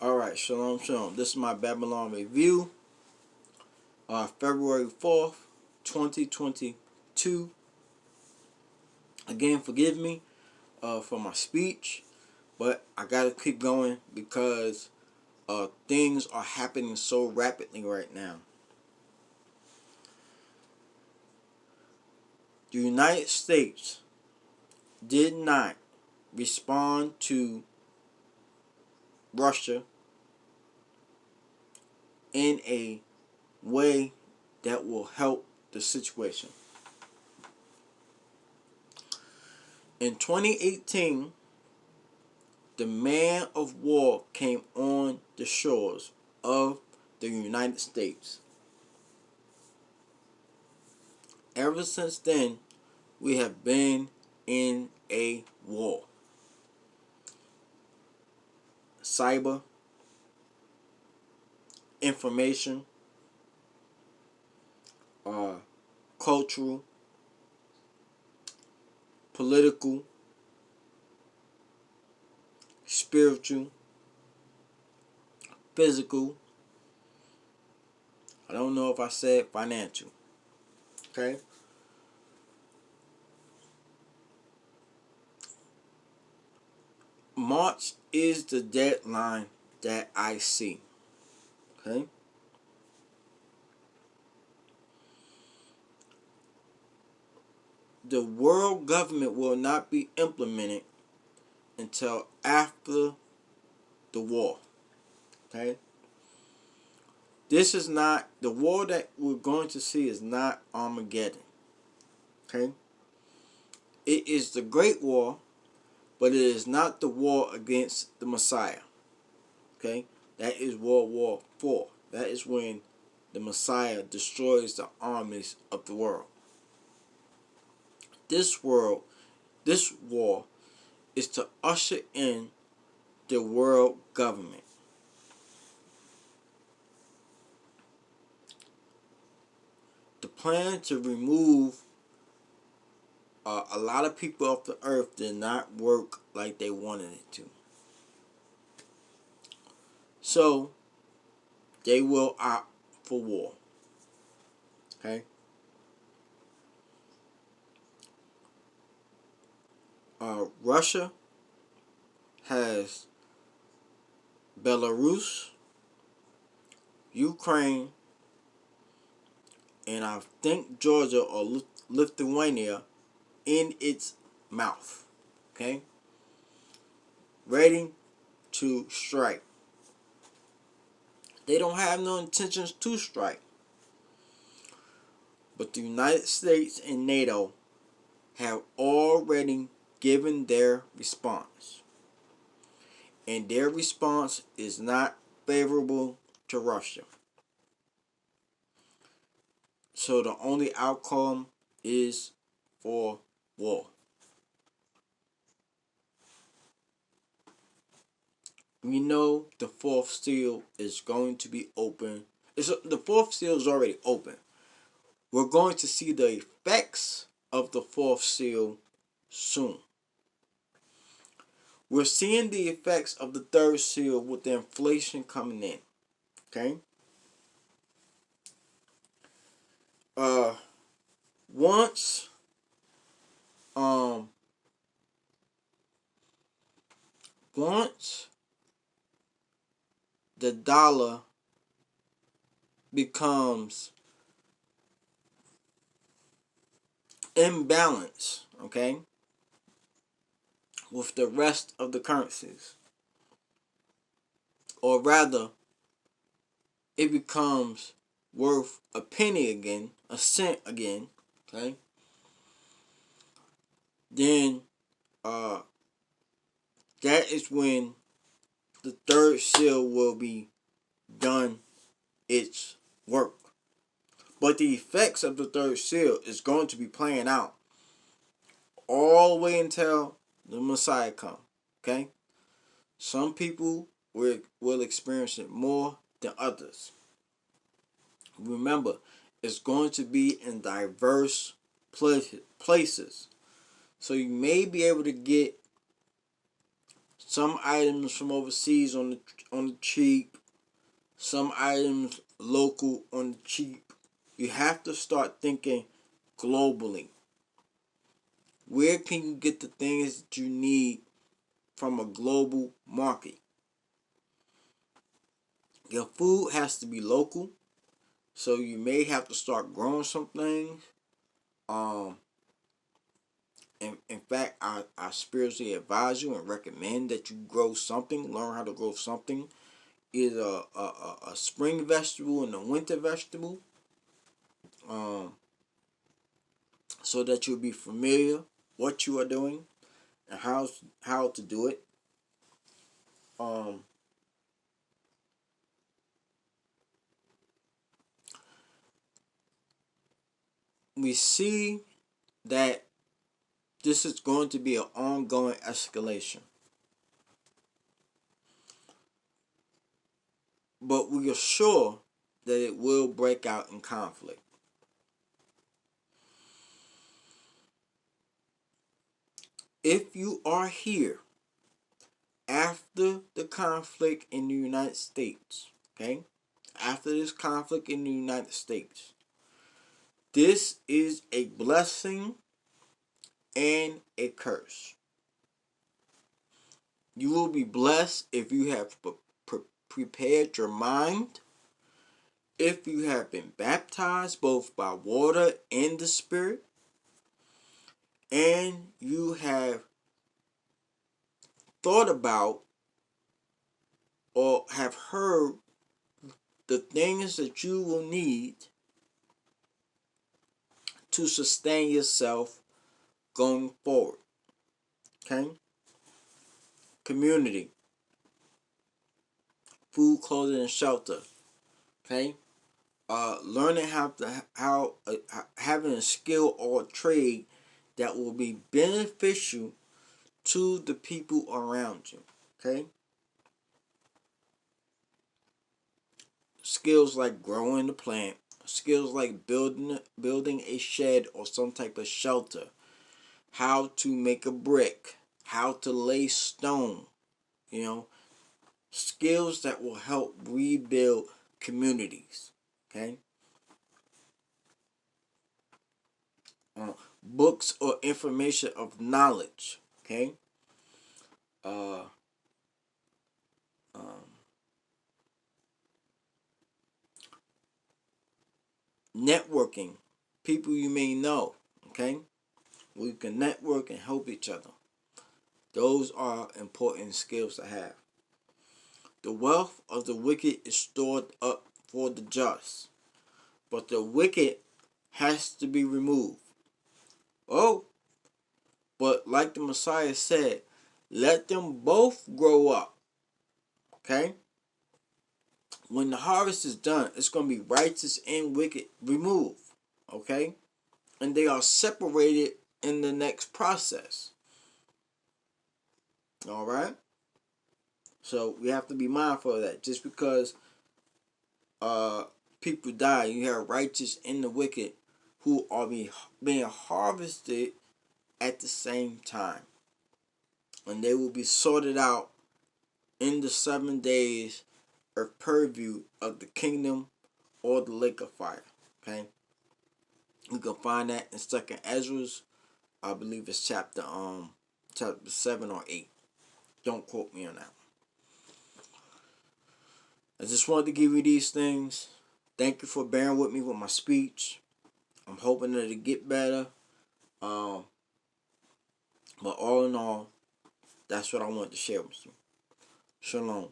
Alright, shalom, shalom. This is my Babylon review. February 4th, 2022. Again, forgive me for my speech, but I gotta keep going because things are happening so rapidly right now. The United States did not respond to Russia in a way that will help the situation. In 2018, the man of war came on the shores of the United States. Ever since then, we have been in a war. Cyber, information, cultural, political, spiritual, physical. I don't know if I said financial. Okay? March is the deadline that I see. Okay? The world government will not be implemented until after the war. Okay? This is not, the war that we're going to see is not Armageddon. Okay? It is the Great War, but it is not the war against the Messiah. Okay? That is World War IV. That is when the Messiah destroys the armies of the world. This war is to usher in the world government. The plan to remove a lot of people off the earth did not work like they wanted it to. So, they will opt for war. Okay? Russia has Belarus, Ukraine, and I think Georgia or Lithuania in its mouth. Okay? Ready to strike. They don't have no intentions to strike. But the United States and NATO have already given their response. And their response is not favorable to Russia. So the only outcome is for war. We know the fourth seal is going to be open. The fourth seal is already open. We're going to see the effects of the fourth seal soon. We're seeing the effects of the third seal with the inflation coming in. Okay? Once the dollar becomes imbalance, okay, with the rest of the currencies, or rather, it becomes worth a penny again, a cent again, okay, then that is when the third seal will be done its work. But the effects of the third seal is going to be playing out all the way until the Messiah comes. Okay? Some people will experience it more than others. Remember, it's going to be in diverse places. So you may be able to get Some items from overseas on the cheap. Some items local on the cheap. You have to start thinking globally. Where can you get the things that you need from a global market? Your food has to be local, so you may have to start growing some things. Um, in fact, I spiritually advise you and recommend that you grow something, learn how to grow something, either a spring vegetable and a winter vegetable, um, so that you'll be familiar what you are doing and how to do it. Um, we see that this is going to be an ongoing escalation, but we are sure that it will break out in conflict. If you are here after the conflict in the United States, okay? After this conflict in the United States, this is a blessing and a curse. You will be blessed if you have prepared your mind, if you have been baptized both by water and the Spirit, and you have thought about or have heard the things that you will need to sustain yourself going forward. Okay? Community, food, clothing, and shelter. Okay? Learning how having a skill or a trade that will be beneficial to the people around you. Okay? Skills like growing the plant, skills like building a shed or some type of shelter, how to make a brick, how to lay stone, you know, skills that will help rebuild communities. Okay? Books or information of knowledge. Okay? Uh, um, Networking, people you may know. Okay? We can network and help each other. Those are important skills to have. The wealth of the wicked is stored up for the just, but the wicked has to be removed. Oh, but like the Messiah said, let them both grow up. Okay? When the harvest is done, it's going to be righteous and wicked removed. Okay? And they are separated in the next process. All right? So we have to be mindful of that. Just because uh people die, you have righteous and the wicked who are being harvested at the same time. And they will be sorted out in the 7 days of purview of the kingdom or the lake of fire. Okay? You can find that in Second Ezra's. I believe it's chapter 7 or 8. Don't quote me on that. I just wanted to give you these things. Thank you for bearing with me with my speech. I'm hoping that it get better. Um, but all in all, that's what I wanted to share with you. Shalom.